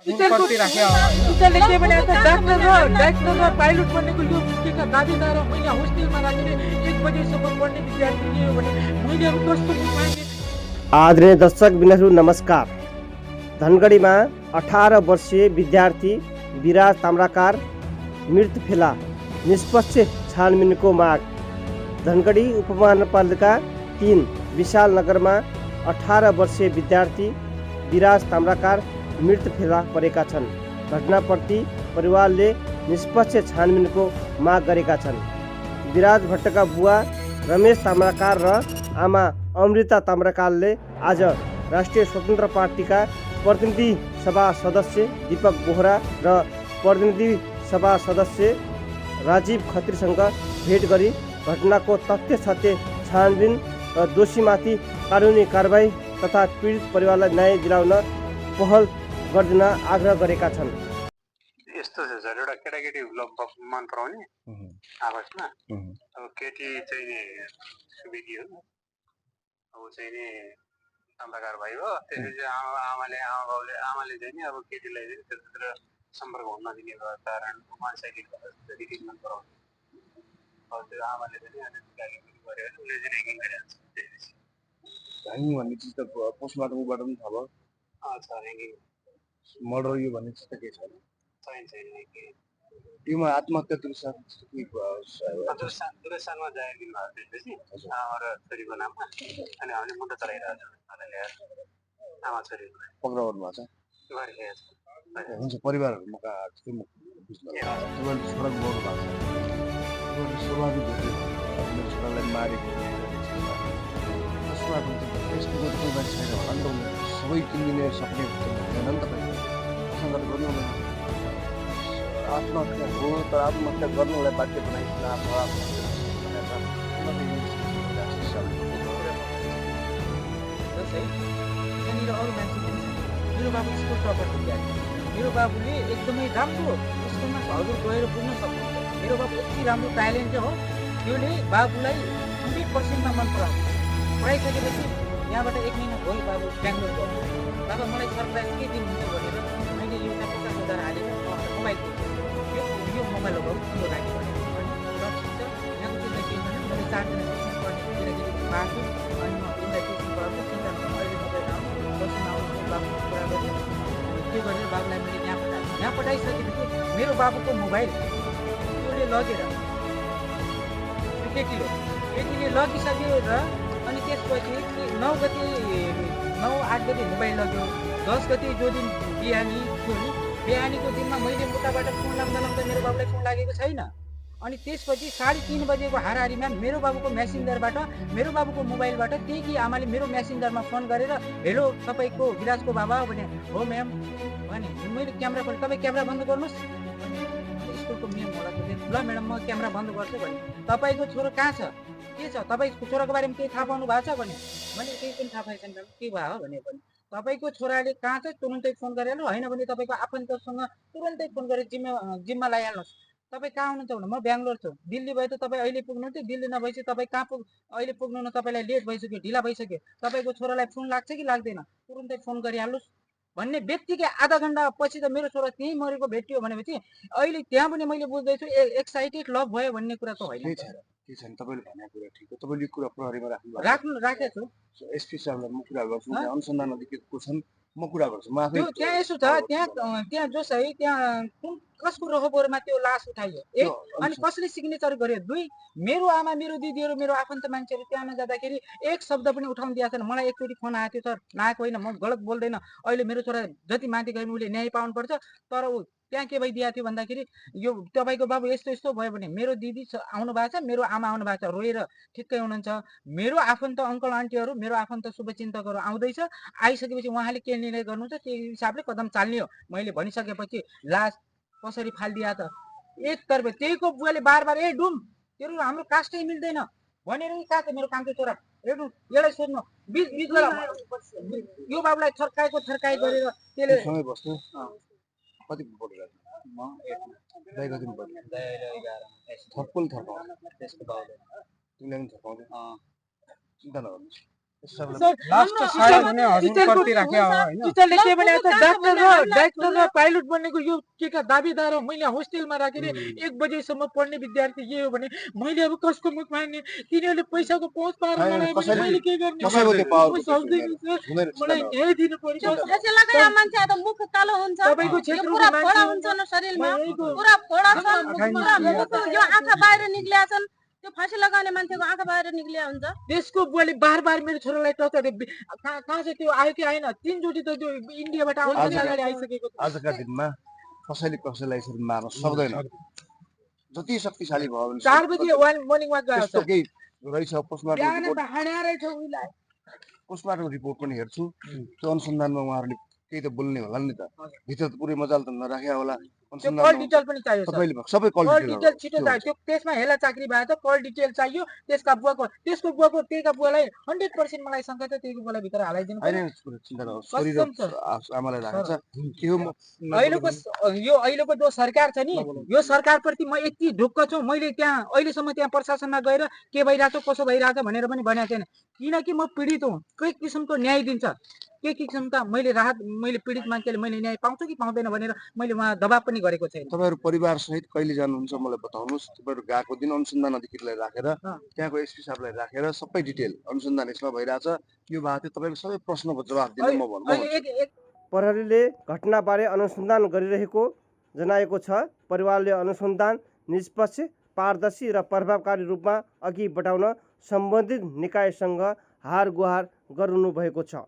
करती राखे टिचरले के भने डाक्टर र पाइलट बन्नेको यो के दाबीदार मैले होस्टेलमा राखेर 1 बजेसम्म पढ्ने विद्यार्थी के हो भने मैले कस्तो पाएँ। आदरणीय दर्शक बिनहरू नमस्कार। धनगढीमा 18 वर्षीय विद्यार्थी विराज ताम्राकार मृत फेला, निष्पक्ष छानबिनको माग। धनगढी उपमहानगरपालिका 3 विशाल नगरमा 18 वर्षीय विद्यार्थी विराज ताम्राकार मृत फेला परेका छन्। घटनाप्रति परिवारले निष्पक्ष छानबिनको माग गरेका छन्। विराज भट्टका बुवा रमेश ताम्राकार र आमा अमृता ताम्राकारले आज राष्ट्रिय स्वतन्त्र पार्टीका प्रतिनिधि सभा सदस्य दीपक बोहरा र प्रतिनिधि सभा सदस्य राजीव खत्रीसँग भेट गरी घटनाको तथ्य छानबिन र दोषीमाथि कानुनी कारबाही तथा पीडित परिवारलाई न्याय दिलाउन पहल गरिदिन आग्रह गरेका छन्। यस्तो छ सर, एउटा केटाकेटी मन पराउने आपसमा, अब केटी चाहिँ नि सुविधी हो, अब चाहिँ नि ताम्राकार भाइ हो, त्यसपछि आमाले चाहिँ नि अब केटीलाई चाहिँ त्यतातिर सम्पर्क हुन नदिने कारण मान्छेले रिटिङ मन पराउने, अब त्यो आमाले चाहिँ अनि गाली पनि गरेर उसले चाहिँ रेगिङ गरिहाल्छ। त्यसपछि ह्याङ्गिङ भन्ने चिज त पोस्टमार्टमबाट पनि थाहा भयो। छ रेगिङ मर्डर यो भन्ने चिज त के छैन। योमा आत्महत्या दुरस्थानमा जाहेर दिनुभएको त्यसपछि आमा र छोरीको नाममा, अनि हामीले मुद्दा चलाइरहेको छ। आमा छोरीको पक्राउ गर्नुभएको छ। हुन्छ, परिवारहरूमा सडक बढ्नु भएको छ। स्वाभाविक मेरो छोरालाई मारेको पोस्टमार्टम त्यस्तो कोही मान्छे छैन होला नि त। सबै किनिदिन सक्ने हुँदैन नि तपाईँ सँगले गर्नु हुँदैन। आत्महत्या हो, तर आत्महत्या गर्नुलाई बाध्य बनाइदिनु मेरो बाबु स्कुल टपर विद्यार्थी, मेरो बाबुले एकदमै राम्रो स्कुलमा हजुर गएर पुग्न सक्नुहुन्छ। मेरो बाबु यति राम्रो ट्यालेन्ट हो, त्यसले बाबुलाई 100%मा मन पराउँछ। पढाइसकेपछि यहाँबाट 1 महिना भयो बाबु बेङ्गलोर गयो। बाबा मलाई सरप्राइज के दिनुहुन्छ भनेर मैले एउटा 50,000 हालेर मोबाइल दिएँ। यो मोबाइल हो तिम्रो लागि भनेर र ठिक छ, यहाँको चिन्ता के भने मैले 4 जना ट्युसन पढ्ने केटाकेटी पाएको, अनि म तिमीलाई ट्युसन पढाउँछु, चिन्ता नगर, अहिले मोबाइल आउनु बस्नु आउनु बाबुको कुरा गरेँ। त्यो गरेर बाबुलाई मैले यहाँ पठाएँ। यहाँ पठाइसकेपछि मेरो बाबुको मोबाइल त्यसले लगेर केटीले लगिसक्यो र अनि त्यसपछि 9 गते 9-8 गते मोबाइल लग्यो। 10 गते जो दिन बिहानी थियो, बिहानीको दिनमा मैले मुटाबाट फोन लाग्दा मेरो बाबुलाई फोन लागेको छैन। अनि त्यसपछि 3:30 बजेको हाराहारीमा मेरो बाबुको मेसेन्जरबाट, मेरो बाबुको मोबाइलबाट त्यही आमाले मेरो मेसेन्जरमा फोन गरेर हेलो तपाईँको विराजको बाबा भने हो म्याम भने मैले क्यामेरा खोलेँ, तपाईँ क्यामेरा बन्द गर्नुहोस्। स्कुलको म्याम होला ल म्याडम म क्यामेरा बन्द गर्छु भने तपाईँको छोरो कहाँ छ, के छ, तपाईँको छोराको बारेमा केही थाहा पाउनु भएको छ भने मैले केही पनि थाहा पाएन छैन। के भयो भने तपाईँको छोराले कहाँ छ तुरुन्तै फोन गरिहाल्नु, होइन भने तपाईँको आफन्तसँग तुरुन्तै फोन गरेर जिम्मा लगाइहाल्नुहोस्। तपाईँ कहाँ हुनुहुन्छ भने म बेङ्गलोर छु, दिल्ली भए त तपाईँ अहिले पुग्नुहुन्थ्यो, दिल्ली नभएपछि तपाईँ कहाँ अहिले पुग्नु न, तपाईँलाई लेट भइसक्यो, ढिला भइसक्यो, तपाईँको छोरालाई फोन लाग्छ कि लाग्दैन तुरुन्तै फोन गरिहाल्नुहोस् भन्ने बित्तिकै आधा घन्टा पछि त मेरो छोरा त्यहीँ मरेको भेटियो भनेपछि अहिले त्यहाँ पनि मैले बुझ्दैछु एक्साइटेड लभ भयो भन्ने कुरा त होइन। के छैन तपाईँले भनेको कुरा ठिक हो। तपाईँले कुरा प्रहरीमा राखेको छु। एसपी साहबलाई म कुरा गर्छु, अनुसन्धान अधिकृतको छन्, म कुरा गर्छु। म आफै त्यहाँ यसो छ, त्यहाँ जोस है, त्यहाँ कसको रोहबोरमा त्यो लास उठाइयो, अनि कसले सिग्नेचर गर्यो, 2 मेरो आमा मेरो दिदीहरू मेरो आफन्त मान्छेहरू त्यहाँ जाँदाखेरि एक शब्द पनि उठाउनु दिएको छैन। मलाई एकचोटि फोन आएको थियो सर, नआएको होइन, म गलत बोल्दैन, अहिले मेरो छोरा जति माथि गयो उसले न्याय पाउनुपर्छ, तर ऊ त्यहाँ के भइदिएको थियो भन्दाखेरि यो तपाईँको बाबु यस्तो यस्तो भयो भने मेरो दिदी आउनु भएको छ, मेरो आमा आउनु भएको छ, रोएर ठिक्कै हुनुहुन्छ, मेरो आफन्त अङ्कल आन्टीहरू मेरो आफन्त शुभचिन्तकहरू आउँदैछ, आइसकेपछि उहाँले के निर्णय गर्नुहुन्छ त्यही हिसाबले कदम चाल्ने हो। मैले भनिसकेपछि लास कसरी फालिदिया त एकतर्फ त्यहीको बुवाले बार डुम तेरो हाम्रो कास्टै मिल्दैन भनेर कहाँ छ मेरो कान्छो छोरा, हेर्नु यसलाई सोध्नु यो बाबुलाई थर्काइ गरेर त्यसले समय बस्नु कति पढेर म 1 गतिमा पढेँ थर्पल त्यसको बाबुले तिमीले पनि थर्पाउँदै चिन्ता नगर्नुहोस्। लास्ट सायद भने हजुरप्रति राखे हो हैन टिचरले के भने त डाक्टर र पाइलट बन्नेको यो के का दाबीदार हो मैले होस्टेलमा राखेर 1 बजेसम्म पढ्ने विद्यार्थी के हो भने मैले अब कसको मुख मान्ने तिनीहरूले पैसाको पहुँच पाएर मलाई भने मैले के गर्ने कसैको त्यो पावर म सक्दैन सर मलाई न्याय दिनु पर्यो फाँसी लगाए मान्छे त मुख कालो हुन्छ तपाईको क्षेत्रको पुरा फोडा मान्छे हुन्छ न शरीरमा पुरा फोडा छ पुरा मुख यो आँखा बाहिर निक्लिया छन् त्यो फाँसी लगाउने मान्छेको आँखा बाहिर निक्लिया हुन्छ त्यसको बुवाले बार मेरो छोरालाई टचर कहाँ चाहिँ त्यो आयो कि आएन 3 चोटि त त्यो इन्डियाबाट आउनु अगाडि आइसकेको छ आजका दिनमा कसैले कसैलाई यसरी मार्न सक्दैन जति शक्तिशाली भयो भने 4 बजे मर्निङ वाक गएको त्यस्तो केही रहेछ बिहान त हानेरै छ उलाई पोस्टमार्टम रिपोर्ट पनि हेर्छु त्यो अनुसन्धानमा उहाँहरूले केही त बोल्ने होला नि त भित्र त पुरै मजाल त नराखे होला त्यो कल डिटेल पनि चाहियो सर तपाईले सबै कल कल डिटेल डिटेल छिटो चाहियो त्यो त्यसमा हेला चाकरी भए त कल डिटेल चाहियो त्यसको बुवाको त्यहीका बुवालाई 100% मलाई शंका छ त्यहीको बुवालाई भित्र हालाइदिनु पर्यो हैन चिन्ता नगर्नु शरीर आमालाई राखेछ के हो अहिलेको जो सरकार छ नि यो सरकार प्रति म यति ढुक्क छु मैले त्यहाँ अहिलेसम्म त्यहाँ प्रशासनमा गएर के भइराछ कसो भइराछ भनेर पनि भनेको छैन किनकि म पीडित हुँ के किसिमको न्याय दिन्छ के किसिमका मैले पीडित मान्छेले मैले न्याय पाउँछु कि पाउँदैन भनेर मैले उहाँ दबाब पनि गरेको छैन तपाईहरु परिवार सहित कहिले जानुहुन्छ मलाई बताउनुस् तपाईहरु गएको दिन अनुसन्धान अधिकारीलाई राखेर त्यहाँको एसपी साहबलाई राखेर सबै डिटेल अनुसन्धान यसमा भइराछ यो बारे तपाईको सबै प्रश्नको जवाफ दिन म भन्छु प्रहरीले घटनाबारे अनुसन्धान गरिरहेको जनाएको छ परिवारले अनुसन्धान निष्पक्ष पारदर्शी र प्रभावकारी रूपमा अघि बढाउन सम्बन्धित निकायसँग हार गुहार गर्नु भएको छ।